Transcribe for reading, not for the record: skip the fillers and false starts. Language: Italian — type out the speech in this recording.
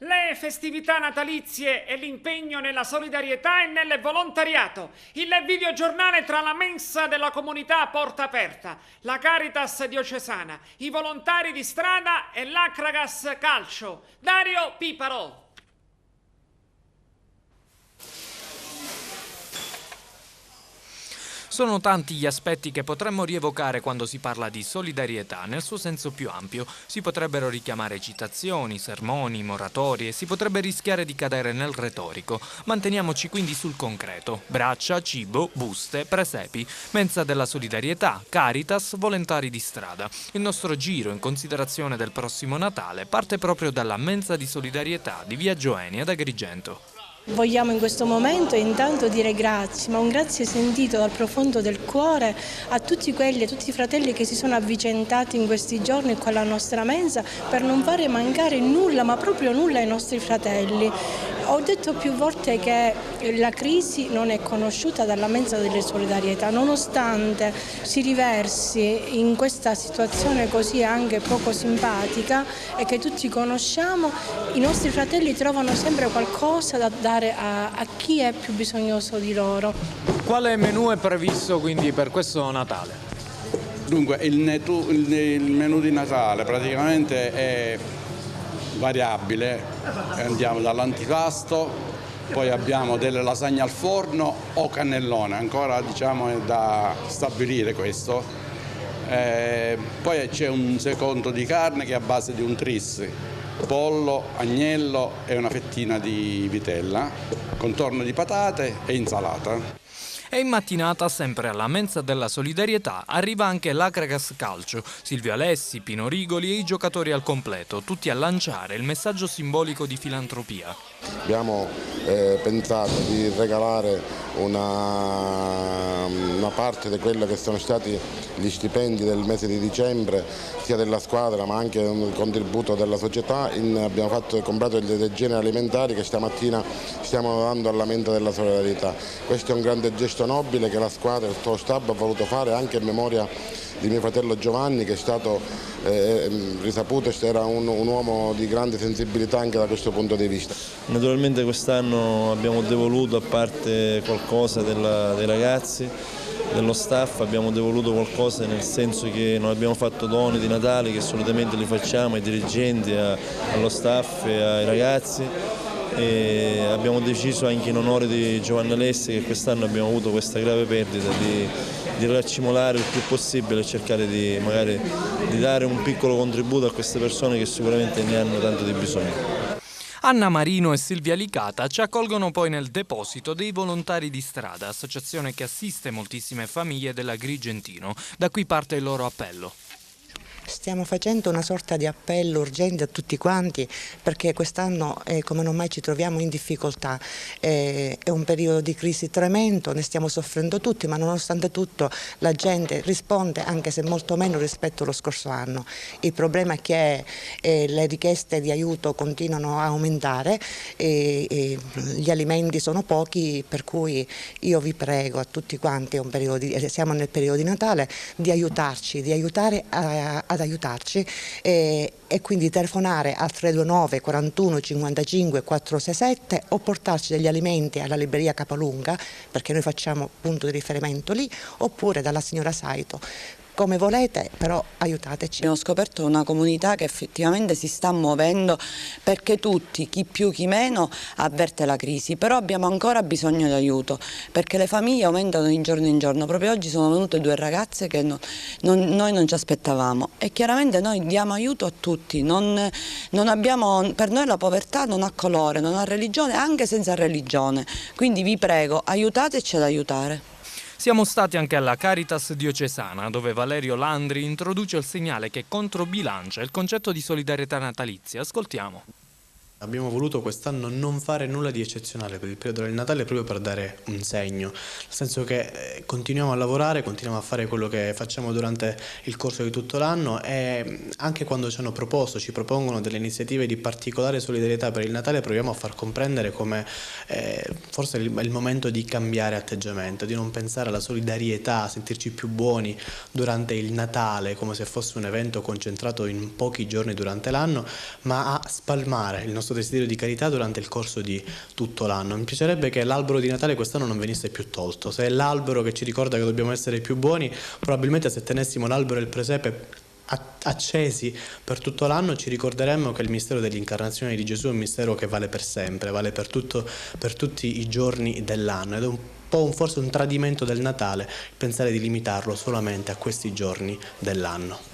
Le festività natalizie e l'impegno nella solidarietà e nel volontariato. Il videogiornale tra la mensa della comunità a porta aperta, la Caritas diocesana, i volontari di strada e l'Acragas Calcio. Dario Piparo. Sono tanti gli aspetti che potremmo rievocare quando si parla di solidarietà nel suo senso più ampio. Si potrebbero richiamare citazioni, sermoni, moratorie, si potrebbe rischiare di cadere nel retorico. Manteniamoci quindi sul concreto. Braccia, cibo, buste, presepi, mensa della solidarietà, Caritas, volontari di strada. Il nostro giro in considerazione del prossimo Natale parte proprio dalla mensa di solidarietà di Via Gioeni ad Agrigento. Vogliamo in questo momento intanto dire grazie, ma un grazie sentito dal profondo del cuore a tutti i fratelli che si sono avvicendati in questi giorni con la nostra mensa per non fare mancare nulla, ma proprio nulla ai nostri fratelli. Ho detto più volte che la crisi non è conosciuta dalla mensa delle solidarietà, nonostante si riversi in questa situazione così anche poco simpatica e che tutti conosciamo, i nostri fratelli trovano sempre qualcosa da dare a chi è più bisognoso di loro. Quale menù è previsto quindi per questo Natale? Dunque il menù di Natale praticamente è variabile, andiamo dall'antipasto, poi abbiamo delle lasagne al forno o cannellone, ancora diciamo è da stabilire questo. Poi c'è un secondo di carne che è a base di un tris, pollo, agnello e una fettina di vitella, contorno di patate e insalata. E in mattinata, sempre alla mensa della solidarietà, arriva anche l'Acragas Calcio, Silvio Alessi, Pino Rigoli e i giocatori al completo, tutti a lanciare il messaggio simbolico di filantropia. Abbiamo pensato di regalare una parte di quello che sono stati gli stipendi del mese di dicembre, sia della squadra ma anche un contributo della società. Abbiamo comprato dei generi alimentari che stamattina stiamo dando alla mensa della solidarietà. Questo è un grande gesto nobile che la squadra e il suo staff ha voluto fare anche in memoria di mio fratello Giovanni, che è stato risaputo, era un uomo di grande sensibilità anche da questo punto di vista. Naturalmente quest'anno abbiamo devoluto, a parte qualcosa dei ragazzi, dello staff, abbiamo devoluto qualcosa nel senso che non abbiamo fatto doni di Natale che solitamente li facciamo ai dirigenti, allo staff e ai ragazzi. E abbiamo deciso anche in onore di Giovanni Alessi, che quest'anno abbiamo avuto questa grave perdita, di raccimolare il più possibile e cercare magari di dare un piccolo contributo a queste persone che sicuramente ne hanno tanto di bisogno. Anna Marino e Silvia Licata ci accolgono poi nel deposito dei volontari di strada, associazione che assiste moltissime famiglie dell'Agrigentino. Da qui parte il loro appello. Stiamo facendo una sorta di appello urgente a tutti quanti, perché quest'anno come non mai ci troviamo in difficoltà, è un periodo di crisi tremendo, ne stiamo soffrendo tutti, ma nonostante tutto la gente risponde, anche se molto meno rispetto allo scorso anno. Il problema è che le richieste di aiuto continuano a aumentare, gli alimenti sono pochi, per cui io vi prego a tutti quanti, siamo nel periodo di Natale, di aiutarci, di aiutare ad aiutarci e quindi telefonare al 329 41 55 467 o portarci degli alimenti alla libreria Capalunga, perché noi facciamo punto di riferimento lì, oppure dalla signora Saito. Come volete, però aiutateci. Abbiamo scoperto una comunità che effettivamente si sta muovendo, perché tutti, chi più chi meno, avverte la crisi, però abbiamo ancora bisogno di aiuto, perché le famiglie aumentano di giorno in giorno. Proprio oggi sono venute 2 ragazze che noi non ci aspettavamo e chiaramente noi diamo aiuto a tutti, per noi la povertà non ha colore, non ha religione, anche senza religione, quindi vi prego, aiutateci ad aiutare. Siamo stati anche alla Caritas diocesana, dove Valerio Landri introduce il segnale che controbilancia il concetto di solidarietà natalizia. Ascoltiamo. Abbiamo voluto quest'anno non fare nulla di eccezionale per il periodo del Natale, proprio per dare un segno, nel senso che continuiamo a lavorare, continuiamo a fare quello che facciamo durante il corso di tutto l'anno, e anche quando ci propongono delle iniziative di particolare solidarietà per il Natale, proviamo a far comprendere come forse è il momento di cambiare atteggiamento, di non pensare alla solidarietà, a sentirci più buoni durante il Natale come se fosse un evento concentrato in pochi giorni durante l'anno, ma a spalmare il nostro questo desiderio di carità durante il corso di tutto l'anno. Mi piacerebbe che l'albero di Natale quest'anno non venisse più tolto. Se è l'albero che ci ricorda che dobbiamo essere più buoni, probabilmente se tenessimo l'albero e il presepe accesi per tutto l'anno ci ricorderemmo che il mistero dell'incarnazione di Gesù è un mistero che vale per sempre, vale per tutti i giorni dell'anno, ed è un po' forse un tradimento del Natale pensare di limitarlo solamente a questi giorni dell'anno.